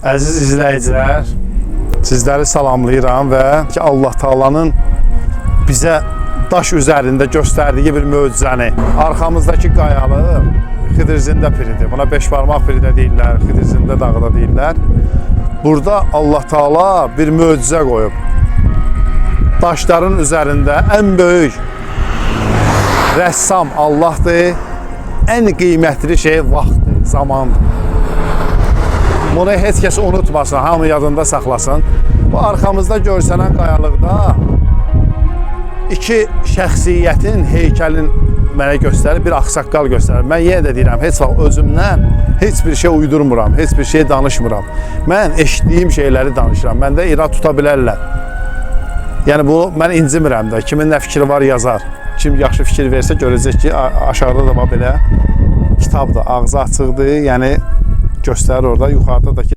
Əziz izləyicilər, sizləri salamlayıram və ki Allah Taala'nın bizə daş üzərində göstərdiyi bir möcüzəni, arxamızdakı qayalıq Xıdırzində piridir. Buna 5 barmaq piri də deyirlər, Xıdırzində dağı da deyirlər. Burada Allah Taala bir möcüzə qoyub. Daşların üzərində ən böyük rəssam Allahdır, ən qiymətli şey vaxtdır, zamandır. Bunu heç kəs unutmasın, hamı yadında saxlasın. Bu arxamızda görsənən qayalıqda iki şəxsiyyətin heykəlin mənə göstərir, bir ağsaqqal göstərir. Mən yenə də deyirəm, heç vaxt özümdən heç bir şey uydurmuram, heç bir şey danışmıram. Mən eşitdiyim şeyləri danışıram. Məndə irad tuta bilərlər. Yəni bu, mən incimirəm də. Kimin nə fikri var yazar. Kim yaxşı fikir versə görəcək ki, aşağıda da belə kitab da ağzı açıqdır. Yəni göstərir orada, yuxarıda da ki